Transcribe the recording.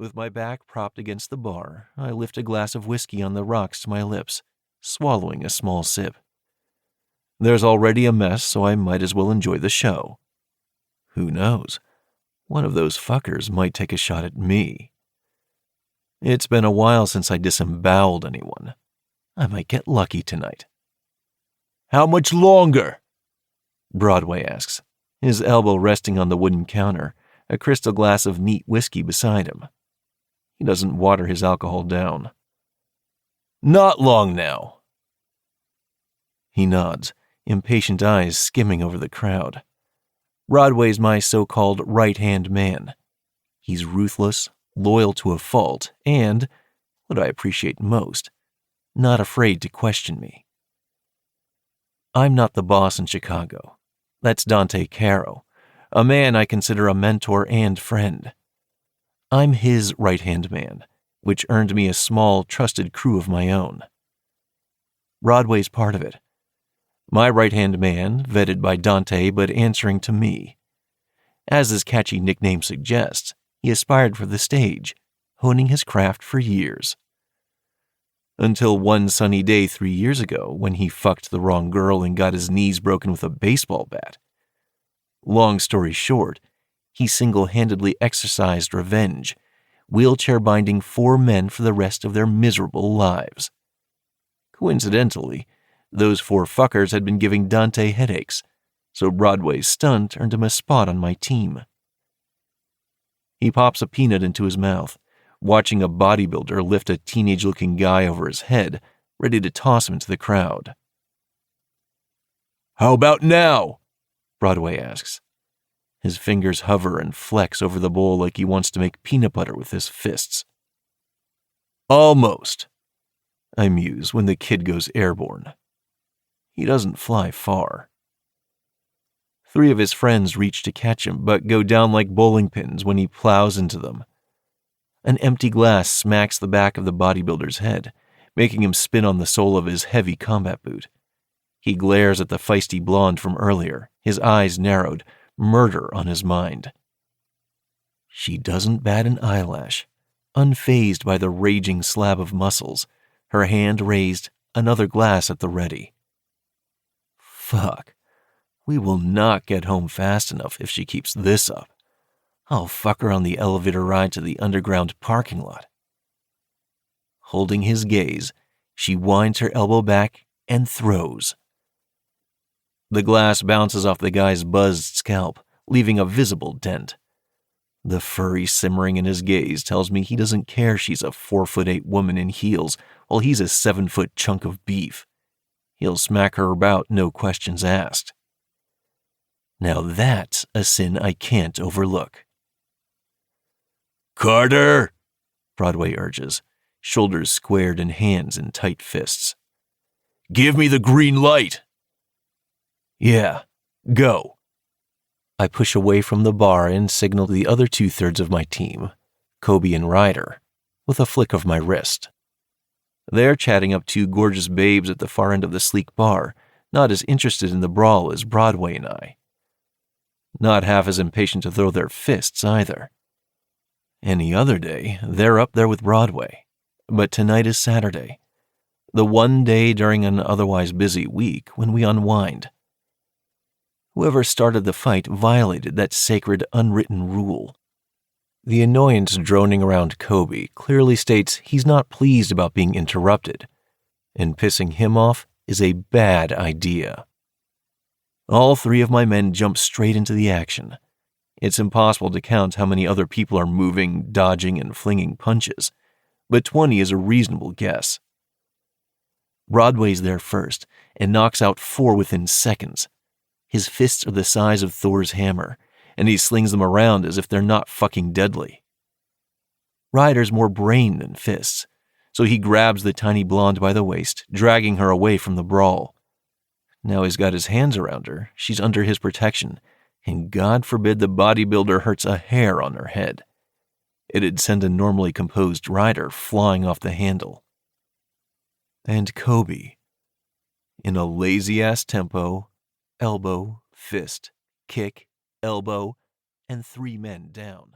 With my back propped against the bar, I lift a glass of whiskey on the rocks to my lips, swallowing a small sip. There's already a mess, so I might as well enjoy the show. Who knows? One of those fuckers might take a shot at me. It's been a while since I disemboweled anyone. I might get lucky tonight. "How much longer?" Broadway asks, his elbow resting on the wooden counter, a crystal glass of neat whiskey beside him. He doesn't water his alcohol down. "Not long now." He nods, impatient eyes skimming over the crowd. Broadway's my so-called right-hand man. He's ruthless, loyal to a fault, and, what I appreciate most, not afraid to question me. I'm not the boss in Chicago. That's Dante Caro, a man I consider a mentor and friend. I'm his right-hand man, which earned me a small, trusted crew of my own. Broadway's part of it. My right-hand man, vetted by Dante but answering to me. As his catchy nickname suggests, he aspired for the stage, honing his craft for years. Until one sunny day 3 years ago when he fucked the wrong girl and got his knees broken with a baseball bat. Long story short, he single-handedly exercised revenge, wheelchair-binding 4 men for the rest of their miserable lives. Coincidentally, those 4 fuckers had been giving Dante headaches, so Broadway's stunt earned him a spot on my team. He pops a peanut into his mouth, watching a bodybuilder lift a teenage-looking guy over his head, ready to toss him into the crowd. "How about now?" Broadway asks. His fingers hover and flex over the bowl like he wants to make peanut butter with his fists. "Almost," I muse when the kid goes airborne. He doesn't fly far. 3 of his friends reach to catch him, but go down like bowling pins when he plows into them. An empty glass smacks the back of the bodybuilder's head, making him spin on the sole of his heavy combat boot. He glares at the feisty blonde from earlier, his eyes narrowed, murder on his mind. She doesn't bat an eyelash, unfazed by the raging slab of muscles, her hand raised, another glass at the ready. Fuck. We will not get home fast enough if she keeps this up. I'll fuck her on the elevator ride to the underground parking lot. Holding his gaze, she winds her elbow back and throws. The glass bounces off the guy's buzzed scalp, leaving a visible dent. The fury simmering in his gaze tells me he doesn't care she's a 4'8" woman in heels while he's a 7-foot chunk of beef. He'll smack her about, no questions asked. Now that's a sin I can't overlook. "Carter!" Broadway urges, shoulders squared and hands in tight fists. "Give me the green light!" "Yeah, go." I push away from the bar and signal to the other 2/3 of my team, Kobe and Ryder, with a flick of my wrist. They're chatting up 2 gorgeous babes at the far end of the sleek bar, not as interested in the brawl as Broadway and I. Not half as impatient to throw their fists either. Any other day, they're up there with Broadway, but tonight is Saturday, the one day during an otherwise busy week when we unwind. Whoever started the fight violated that sacred unwritten rule. The annoyance droning around Kobe clearly states he's not pleased about being interrupted, and pissing him off is a bad idea. All 3 of my men jump straight into the action. It's impossible to count how many other people are moving, dodging, and flinging punches, but 20 is a reasonable guess. Broadway's there first and knocks out 4 within seconds. His fists are the size of Thor's hammer, and he slings them around as if they're not fucking deadly. Ryder's more brain than fists, so he grabs the tiny blonde by the waist, dragging her away from the brawl. Now he's got his hands around her, she's under his protection, and God forbid the bodybuilder hurts a hair on her head. It'd send a normally composed Ryder flying off the handle. And Kobe, in a lazy-ass tempo, elbow, fist, kick, elbow, and 3 men down.